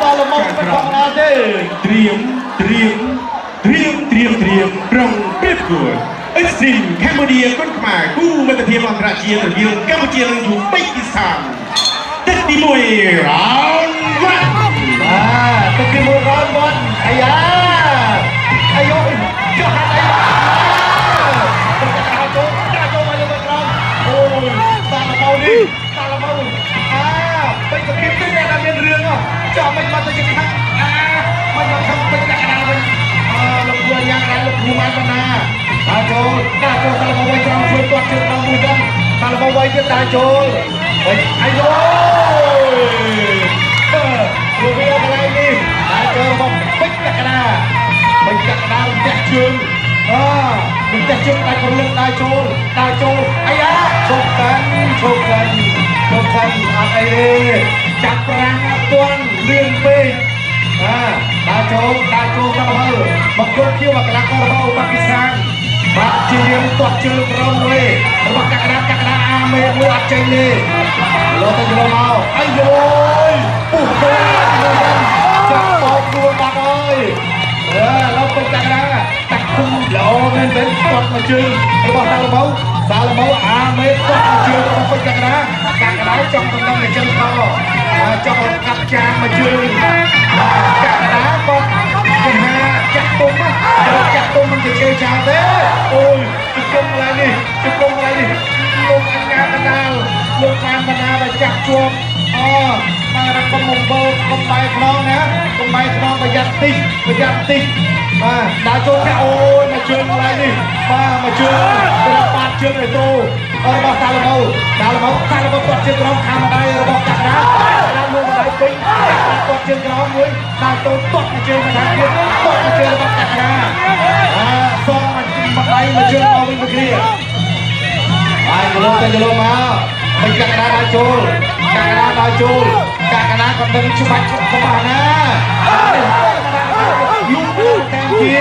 សាឡម៉ុងមិនធម្មតាទេត្រៀមប្រងព្រៀបគួរអេស្ទ្រីមកម្ពុជាគុនខ្មែរគូមិត្តភាពអន្តរជាតិរវាងកម្ពុជានិងយូបេគីស្ថានទឹកទី1រ៉ោនវ៉ាន់ទឹកទី1រ៉ោនវ៉ាន់អាយ៉ាអាយុចុះហាត់អាយ៉ាចូលមកលើក្រោមអូយសាឡម៉ុងនេះសាឡម៉ុងពេញកពីទឹកអ្នកមានរឿងចាំមិនមកទៅជិះខាងមិនមកខាងពេញកណ្ដាលវិញលោកគួរយ៉ាងណាលោកគួរបានបណ្ណាចូលសាឡម៉ុងវិញក្រោមជួយទាត់ជើងដល់មួយដល់សាឡម៉ុងវិញទៀតដើរចូលវិញអាយលោកវាកន្លែងនេះដើរចូលមកពេញកណ្ដាលផ្ទះជើងផ្ទះជើងតែប្រលឹងដើរចូលអាយ៉ាឈប់កាន់អត់អីទេចាប់ប្រាំងអត់ទាន់លឿនពេកដើរចូលទៅហើយមកគល់គៀវមកកណ្ដាលរបស់ឧបកិសានបាទជារៀងទាត់ជើងប្រងមួយរបស់កណ្ដាលអាមេមួយអត់ចេញទេលោកទៅយកមកអាយយពុះទៅចាប់បោកខ្លួនបាត់ហើយលោកទៅកណ្ដាលតាក់គុំល្អមែនទេទាត់មកជើងរបស់សាឡម៉ូអាមេទាត់មកជើងរបស់ពេញកណ្ដាលចង់តំណែងអញ្ចឹងតចង់កាប់ចានមកជើងកណ្ដាលក៏គេថាចាក់ទុំមិនទៅជើងចោលទេអូយជង្គង់ឡើងនេះលោកអញ្ញាកណ្ដាលលោកបានបណ្ដាឲ្យចាក់ជាប់បានរកកំងបើកុំបែកខ្នងណាកុំបែកខ្នងប្រយ័ត្នតិចបាទដើរចូលចាក់អូយមកជើងឡើងនេះមកជើងទៅបាត់ជើងឲ្យទូរបស់សាឡម៉ូគាត់ជើងក្រោមខាងម្ដាយរបស់កណ្ដាលមួយម្ដាយពេញគាត់ជើងក្រោមមួយដើរទៅទាត់មកជើងម្ដាយទៀតទាត់មកជើងរបស់កណ្ដាលសងម្ដាយមកជើងមកវិញមកគ្រាហើយយកមកពេញកណ្ដាលដើរចូលកណ្ដាលក៏ដឹងច្បាច់ក្បាលណាលោកតាមជា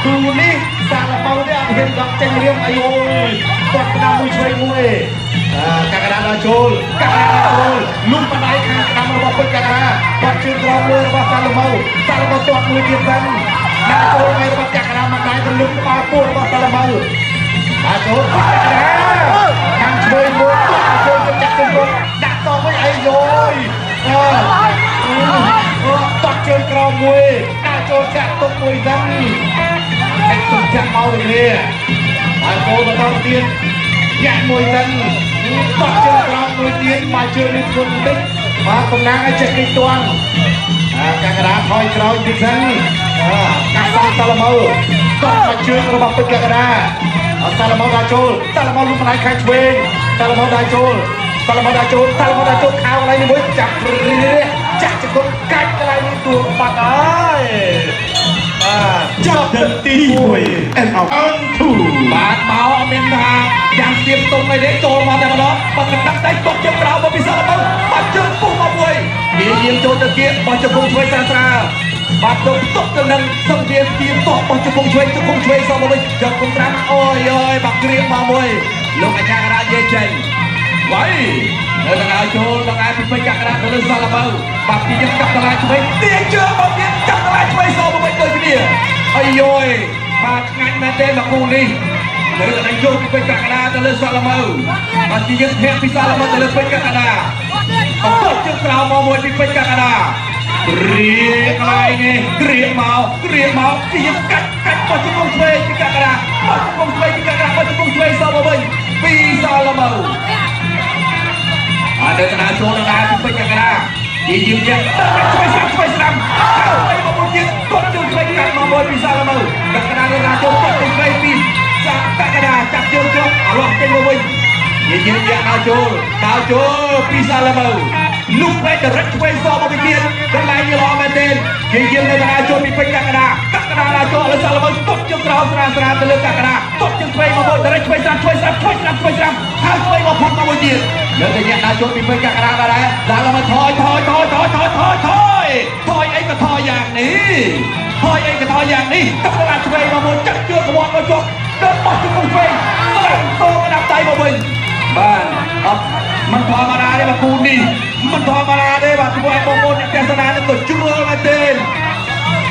ទូនេះសាឡម៉ូនេះអត់ហ៊ានដល់ចេញរៀងអីអូយគាត់ក្តារមួយឆ្វេងមួយកណ្ដាលដល់ចូលលុបបណ្ដៃខាងក្តាររបស់ពេជ្រកណ្ដាលគាត់ជើងក្រោមមួយរបស់សាឡម៉ូទាត់មួយទៀតសិនដាក់ចូលឲ្យរបស់កណ្ដាលមកដៃទៅលុបក្បាលពោះរបស់សាឡម៉ូដាក់ចូលកណ្ដាលខាងឆ្វេងមួយចូលទៅចាក់ជើងដាក់តវិញអីយយទាត់ជើងក្រោមមួយដាក់ចូលចាក់ទុកមួយសិនទុកចាក់មកវិញនេះហើយចូលបន្តទៀតចាក់មួយសិនទាត់ជើងក្រោមមួយទៀតមកជើងនេះខ្លួនបន្តិចមកកំណាងឲ្យចេះគេទាន់កណ្ដាលថយក្រោយទៀតសិនកាសសាឡម៉ូទាត់មកជើងរបស់ពេជ្រកណ្ដាលសាឡម៉ូដាក់ចូលសាឡម៉ូលុបផ្នែកខាងឆ្វេងសាឡម៉ូដាក់ចូលខោកន្លែងនេះមួយចាក់ជង្គង់កាច់កន្លែងនេះទួបាត់ហើយចាប់ទឹកទី1 and out on 2បាទមកអត់មានថាយ៉ាងទៀមទុំអីទេចូលមកតែម្ដងបាត់កណ្ដាប់ដៃទុកជើងក្រោមមកពិសាឡម៉ូបាត់ជើងពុះមកមួយវាយាមចូលទៅគៀកបោះជង្គង់ឆ្វេងស្រាលបាត់ទុកទៅនឹងសង្គ្រាមទៀមតបោះជង្គង់ឆ្វេងសោះមកវិញជង្គង់ត្រាំអូយបាក់គ្រៀងមកមួយលោកអាចារ្យរាជយាយចេញវ៉ៃនៅដង្អើចូលដង្អើពីពេជ្រកណ្ដាលទៅលើសាឡម៉ូបាត់ពីយើងកាប់ដង្អើឆ្វេងទាញជើងមកទៀតកាប់ដង្អើឆ្វេងសោះមកវិញដូចគ្នាអាយយបាទឆ្ងាញ់មែនទេមកគូនេះនៅដង្អើចូលពីពេជ្រកណ្ដាលទៅលើសាឡម៉ូបាត់ពីយើងធាក់ពីសាឡម៉ូទៅលើពេជ្រកណ្ដាលបន្តជើងក្រោមមកមួយពីពេជ្រកណ្ដាលរៀងកន្លែងនេះក្រៀងមកពីយើងកាច់បោះជង្គង់ឆ្វេងពីកណ្ដាលបោះជង្គង់ឆ្វេងពីកណ្ដាលបោះជង្គង់ឆ្វេងសោះមកវិញពីសាឡម៉ូអត់ដល់ចូលដល់ពីពេជ្រកណ្ដាលនិយាយទៀតឆ្វេងស្ដាំហើយមកមួយទៀតគាត់ជើងឆ្វេងកាត់មកមួយពីសាឡម៉ូកណ្ដាលដល់ចូលគាត់ឆ្វេងពីសាកណ្ដាលចាប់ជើងជាប់រត់ចេញមកវិញនិយាយទៀតដល់ចូលពីសាឡម៉ូលោកពេជ្ររត់ឆ្វេងសមកពីទៀតកន្លែងនេះល្អមែនទេគេយើងនៅដល់ចូលពីពេជ្រកណ្ដាលដល់ចូលលើសាឡម៉ូទប់ជើងក្រោមស្រាលទៅលើកណ្ដាលទប់ជើងឆ្វេងមកមួយរត់ឆ្វេងស្រាំហើយឆ្វេងមកផុតមកមួយទៀតលើតែអ្នកដល់ចូលពីពេជ្រកណ្ដាលដែរដល់មកថយអីក៏ថយយ៉ាងនេះទឹកកណ្ដាលឆ្វេងមកមួយចាក់ជើងក្បត់មកជាប់ដល់បោះជង្គង់ឆ្វេងស្រាំតកណ្ដាប់ដៃមកវិញបាទអត់ มันธรรมดาได้แบบกูนี่มันธรรมดาได้แบบตัวไอ้บงบนเนี่ยสนามตัวจุ๊บมาเต้น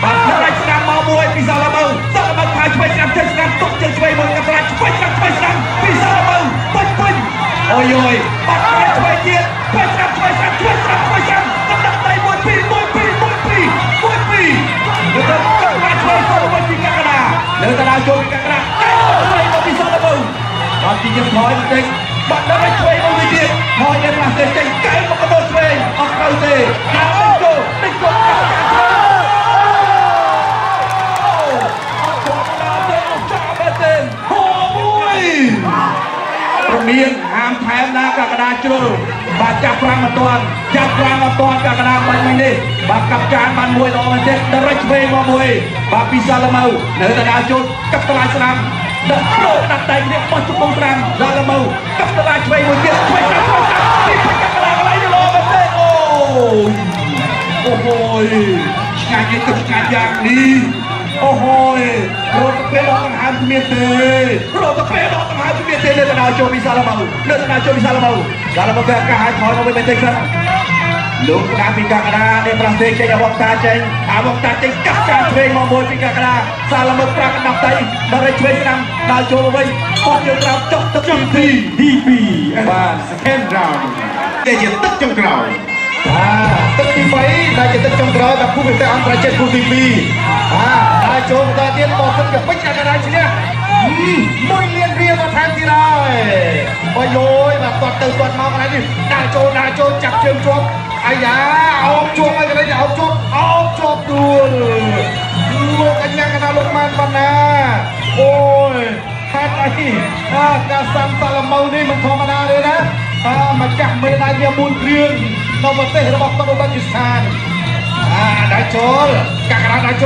บางทีสนามมามวยพิซซ่าละเมาซาละเมาพายช่วยสนามเทสนามตกใจช่วยมือกับสนามช่วยสนามพิซซ่าละเมาปิ้นโอ้ยบัดช่วยเจี๊ยบช่วยสนามกำลังใจมวยปีเดี๋ยวจะกำลังช่วยสู้มันปีกันนะเดี๋ยวจะได้ช่วยปีกันนะได้เลยพิซซ่าละเมาบางทียังถอยมันเองบัดได้ช่วยมันเจี๊ยบถอยยังมาเตะไก่มันก็โดนช่วยออกเข้าเตะแล้วติดโกเมียนหามแถมนะกระดาษจุลบาดจับรางมาตอนกระดาษมันไม่ได้บาดกับจานมันมวยรอมันเจ็ดดรัชเวงมวยบาดพิซาละเมาเนื้อกระดาษจุลกับตลาดสนามเดือดโลกดักใจเนี่ยปอจุกงสนามลาละเมากับตลาดช่วยมวยเจ็ดช่วยกันที่เป็นกระดาษอะไรเนี่ยรอมันเจ็ดโอ้โหงานนี้กับงานอย่างนี้โอ้โหโรตเปโลต้องหาที่เมียเตะเลยนาโจมิซาลามาซาลามาแบกกระหายถอยมาไปเป็นเต็งซะลูกนาพิการนาในประเทศเชียร์วงตาเจงวงตาเจงกับการเทรนมองบนพิการนาซาลามาปรากฏนำไตมาได้ช่วยสนามนาโจไว้ปอดเดียวเราจบตึกดีปีบ้านสแกนดาวเดี๋ยวตึกจงกราวตึกที่ไปได้จะตึกจงกราวแบบผู้เป็นแต่อันตรายเจ็ดผู้ทีปีนาโจตาเดียนบอกกันกับพิการนาเชียมวยเรียนมาแทนที่ไรโอ้ยโอยแบบตอดตื่นตอดมาอะไรนี่นาโจจับเชิงจวบไอ้ยาเอาจวบอะไรกันเลยเอาจวบดูลูกอันยังกันนะลูกมันปันนะโอ้ยแค่ไอ้กาซันซาลาเมานี่มันธรรมดาเลยนะมาจับเมดายมูลเรียนนอร์เวย์ระบบตะวันตกสานนาโจกากระนาโ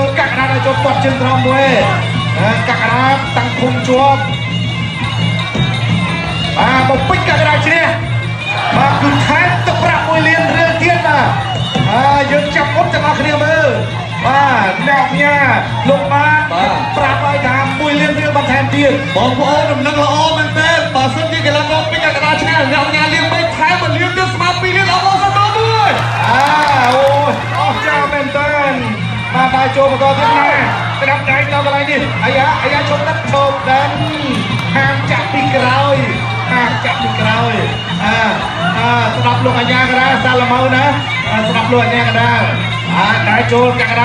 จปอดเชิงทอมด้วยกากระตั้งคุมจวบมาปิดกากระเชียมาคือแทนตะปราบมวยเลียนเรื่องเทียนนะยังจับอดจะมาเคลียร์มือแนวเนี่ยลงมาปราบไปทำมวยเลียนเรื่องมาแทนเทียนบอกว่าหนุ่มนักละอ้อมันเต้นป่าซึ่งที่กำลังปิดกากระเชียแนวเนี่ยเลี้ยงไม่แท้มันเลี้ยงด้วยสมาร์ทปีเลี้ยงเอาสมองด้วยโอ้ยออกจากเมนเทนมาได้โจมตัวที่ไหนกระดับใจเราอะไรนี่อายะชมนักโชว์ดันห่างจากปีกเราสำหรับลูกอัญญาก็ได้ซาลาเมานะสำหรับลูกอัญญาก็ได้ได้โจลกากระ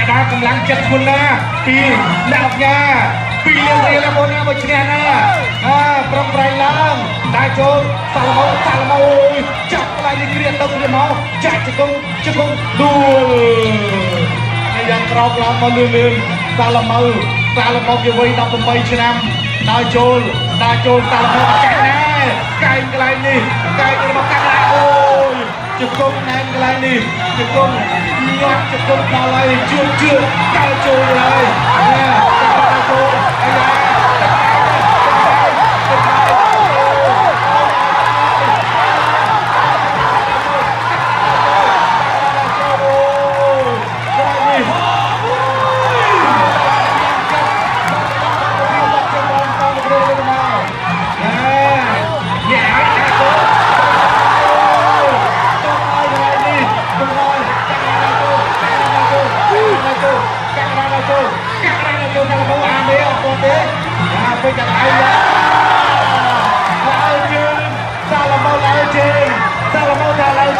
ดากำลังจัดคุณนะปีแล้วอัญญาปีเรียนแล้วคนนี้มาเชียร์นะปรำไรล้างได้โจลซาลาเมาจับอะไรนี่เกลียดต้องเกลียดเมาจัดจะคงดูยังเรากลางมาลืมซาลาเมาอยู่ไว้ดับเป็นใบชนะได้โจลซาลาเมาแก่แน่ไก่กลายนี่ไก่จะมากัดโอ้ยจะกงแนนกลายนี่จะกงงัดจะกงอะไรเชื่อไก่โจลเลยเนี่ยไก่โจลไอ้ยาไปจากไอ้ยาซาลาเมาแล้วเ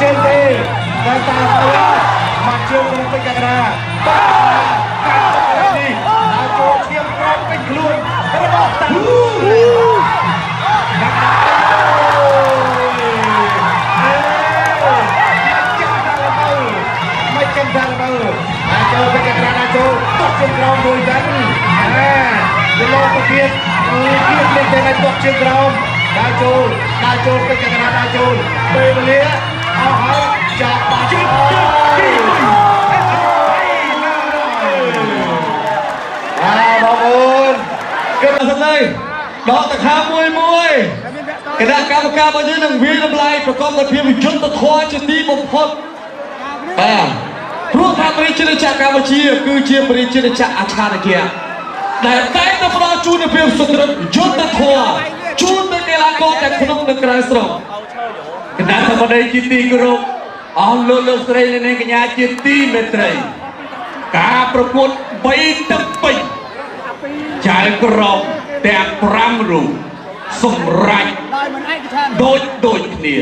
จนดีแต่ซาลาเมามาเชื่อมลงไปจากกระดาษการจับอะไรนี่นาโจเทียมพร้อมเป็นคลุนกระบอกตัดนักดาไม่เจ็บซาลาเมานาโจไปจากกระดาษนาโจตกเชือกรองโดยกันจะลงตะเกียบเล่นในตกเชือกรองนาโจไปจากกระดาษนาโจไปเลี้ยเอาหายจากปากจุดบอลเกิดอะไรเลยดอกตะขามวยคณะกรรมการมายืนหนึ่งวีลำลายประกอบกับเพียงยุทธทวารจะดีบมพดร่วมทางบริจาคจากการบัญชีคือเชียร์บริจาคจากอาชาเกียร์แต่แต่ตำรวจจูนเพียงสุดยุทธทวารจูนเป็นเกล้ากอแต่ขนมในกระไรสระ គណៈធម្មតាជាទីគោរពអស់លោកស្រីនិងកញ្ញាជាទីមេត្រីការប្រកួត3ទឹកពេញចៅក្រមទាំង5រូបសម្រាប់ដូចគ្នា